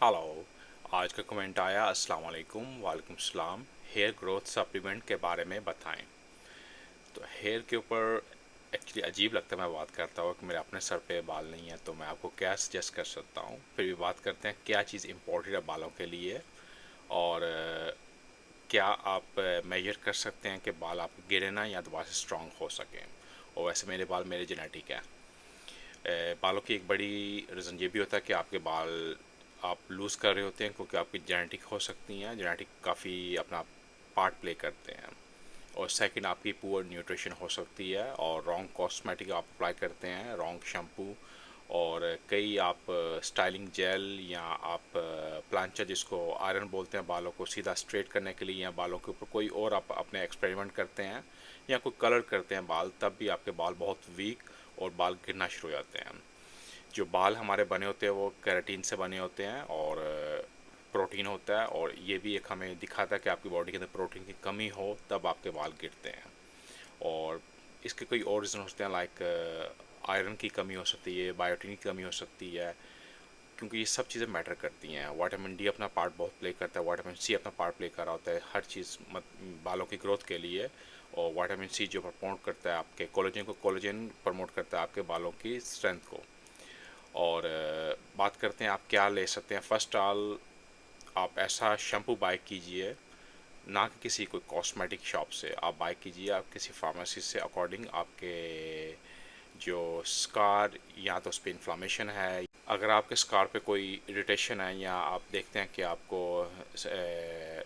Hello. आज का comment आया, अस्सलाम वालेकुम। वालेकुम सलाम। हेयर ग्रोथ सप्लीमेंट के बारे में बताएं। तो हेयर के ऊपर एक्चुअली अजीब लगता है मैं बात करता हूँ कि मेरे अपने सर पे बाल नहीं है, तो मैं आपको क्या सजेस्ट कर सकता हूँ। फिर भी बात करते हैं क्या चीज़ इम्पोर्टेंट है बालों के लिए, और क्या आप मेजर कर सकते हैं कि बाल आपके गिरे ना या दोबारा से स्ट्रांग हो सकें। और वैसे मेरे बाल मेरे जेनेटिक है। बालों की एक बड़ी रीज़न ये भी होता है कि आपके बाल आप लूज़ कर रहे होते हैं क्योंकि आपकी जेनेटिक हो सकती हैं। जेनेटिक काफ़ी अपना पार्ट प्ले करते हैं। और सेकंड, आपकी पुअर न्यूट्रिशन हो सकती है, और रॉन्ग कॉस्मेटिक आप अप्लाई करते हैं, रॉन्ग शैम्पू, और कई आप स्टाइलिंग जेल या आप प्लांचर जिसको आयरन बोलते हैं बालों को सीधा स्ट्रेट करने के लिए, या बालों के ऊपर कोई और आप अपने एक्सपेरिमेंट करते हैं या कोई कलर करते हैं बाल, तब भी आपके बाल बहुत वीक और बाल गिरना शुरू हो जाते हैं। जो बाल हमारे बने होते हैं वो केराटिन से बने होते हैं, और प्रोटीन होता है, और ये भी एक हमें दिखाता है कि आपकी बॉडी के अंदर प्रोटीन की कमी हो तब आपके बाल गिरते हैं। और इसके कोई और रीज़न होते हैं, लाइक आयरन की कमी हो सकती है, बायोटिन की कमी हो सकती है, क्योंकि ये सब चीज़ें मैटर करती हैं। विटामिन डी अपना पार्ट बहुत प्ले करता है, विटामिन सी अपना पार्ट प्ले कर रहा होता है हर चीज़ बालों की ग्रोथ के लिए। और विटामिन सी जो प्रमोट करता है आपके कोलेजन को, कोलेजन प्रमोट करता है आपके बालों की स्ट्रेंथ को। और बात करते हैं आप क्या ले सकते हैं। फर्स्ट ऑल, आप ऐसा शैम्पू बाय कीजिए, ना कि किसी कोई कॉस्मेटिक शॉप से आप बाय कीजिए, आप किसी फार्मेसी से अकॉर्डिंग आपके जो स्कार, या तो उस पर इन्फ्लामेशन है, अगर आपके स्कार पे कोई इरिटेशन है, या आप देखते हैं कि आपको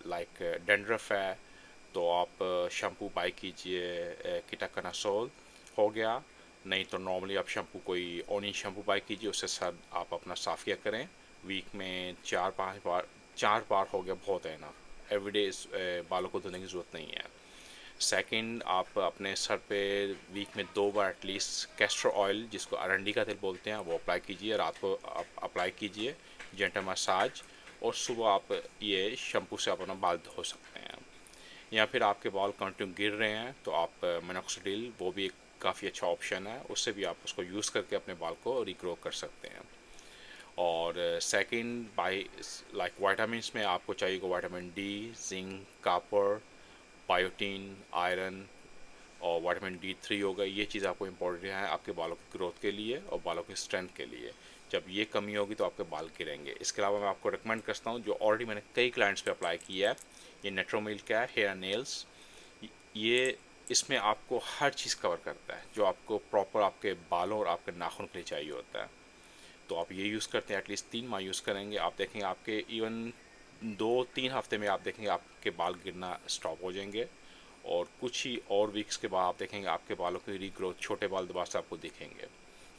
लाइक डेंड्रफ है, तो आप शैम्पू बाय कीजिए कीटाकनासोल हो गया। नहीं तो नॉर्मली आप शैम्पू कोई ओनियन शैम्पू बाय कीजिए, उससे सर आप अपना साफ़ किया करें वीक में 4-5 बार। 4 बार हो गया, बहुत है ना। एवरीडे बालों को धोने की ज़रूरत नहीं है। सेकंड, आप अपने सर पे वीक में 2 बार एटलीस्ट कैस्टर ऑयल, जिसको अरंडी का तेल बोलते हैं, वो अप्लाई कीजिए। रात को आप अप्लाई कीजिए, जेंटल मसाज, और सुबह आप ये शैम्पू से आप अपना बाल धो सकते हैं। या फिर आपके बाल कंटिन्यू गिर रहे हैं तो आप मिनोक्सिडिल, वो भी एक काफ़ी अच्छा ऑप्शन है, उससे भी आप उसको यूज़ करके अपने बाल को रिग्रो कर सकते हैं। और सेकंड, बाय लाइक वाइटामिन में आपको चाहिए vitamin D, zinc, copper, biotin, iron, और विटामिन D3 हो गई। ये चीज़ आपको इम्पोर्टेंट है आपके बालों की ग्रोथ के लिए और बालों की स्ट्रेंथ के लिए। जब ये कमी होगी तो आपके बाल गिरेंगे। इसके अलावा मैं आपको रिकमेंड करता हूँ, जो ऑलरेडी मैंने कई क्लाइंट्स पे अप्लाई किया है, ये नेट्रोमिल का है हेयर नेल्स। ये इसमें आपको हर चीज़ कवर करता है जो आपको प्रॉपर आपके बालों और आपके नाखून के लिए चाहिए होता है। तो आप ये यूज़ करते हैं, एटलीस्ट 3 माह यूज़ करेंगे, आप देखेंगे आपके इवन 2-3 हफ्ते में आप देखेंगे आपके बाल गिरना स्टॉप हो जाएंगे। और कुछ ही और वीक्स के बाद आप देखेंगे आपके बालों की रीग्रोथ, छोटे बाल दोबारा से आपको दिखेंगे।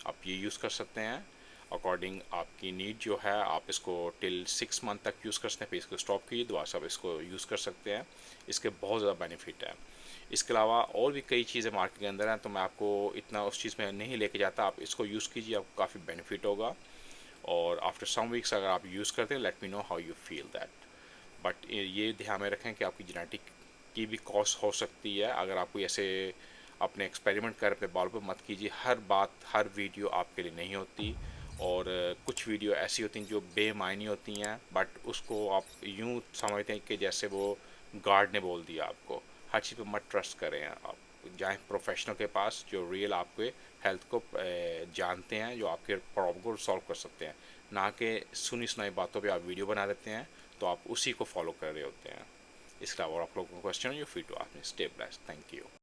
आप ये यूज़ कर सकते हैं अकॉर्डिंग आपकी नीड जो है। आप इसको टिल 6 मंथ तक यूज़ कर सकते हैं, फिर इसको स्टॉप कीजिए, दोबारा से आप इसको यूज़ कर सकते हैं। इसके बहुत ज़्यादा बेनिफिट है। इसके अलावा और भी कई चीज़ें मार्केट के अंदर हैं, तो मैं आपको इतना उस चीज़ में नहीं लेके जाता। आप इसको यूज़ कीजिए, आपको काफ़ी बेनिफिट होगा। और आफ्टर सम वीक्स अगर आप यूज़ करते हैं, let me know how you feel that. But ये ध्यान में रखें कि आपकी जेनेटिक की भी कॉस्ट हो सकती है। अगर आप कोई ऐसे अपने एक्सपेरिमेंट कर अपने बाल पर मत कीजिए। हर बात, हर वीडियो आपके लिए नहीं होती। और कुछ वीडियो ऐसी होती हैं जो बेमायनी होती हैं, बट उसको आप यूं समझते हैं कि जैसे वो गार्ड ने बोल दिया आपको। हर चीज़ पे मत ट्रस्ट करें। आप जाएं प्रोफेशनल के पास जो रियल आपके हेल्थ को जानते हैं, जो आपके प्रॉब्लम को सॉल्व कर सकते हैं। ना कि सुनी सुनाई बातों पे आप वीडियो बना देते हैं, तो आप उसी को फॉलो कर रहे होते हैं। इसके अलावा आप लोगों को question, you free to ask me. Stay blessed. Thank you.